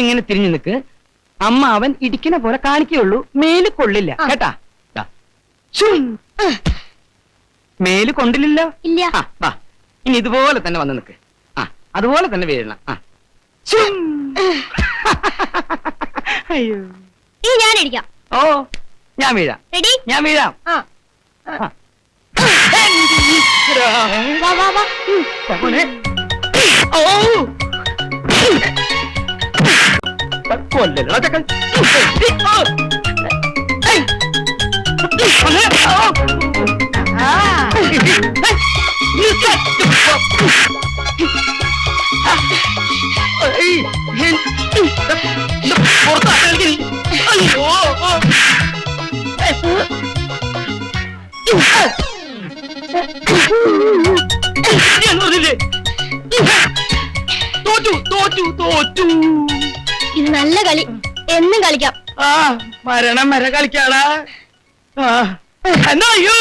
ഇങ്ങനെ തിരിഞ്ഞു നിൽക്ക്. അമ്മ അവൻ ഇടിക്കണ പോലെ കാണിക്കുകയുള്ളൂ, മേല് കൊള്ളില്ല കേട്ടാ. മേല് കൊണ്ടില്ലല്ലോ. ഇല്ല. വാ, ഇനി ഇതുപോലെ തന്നെ വന്ന് നിൽക്ക്. അതുപോലെ തന്നെ വീഴണം. അയ്യോ, ഈ ഞാൻ ഇടിക്കാം. ഓ ഞാൻ വീഴാം. റെഡി? ഞാൻ വീഴാം. വാ വാ വാ. ഓ കൊല്ലല്ലോ ചക്കൻ. ഇത് നല്ല കളി, എന്നും കളിക്കാം. മരണം വരെ കളിക്കാടാ. എന്നാ അയ്യോ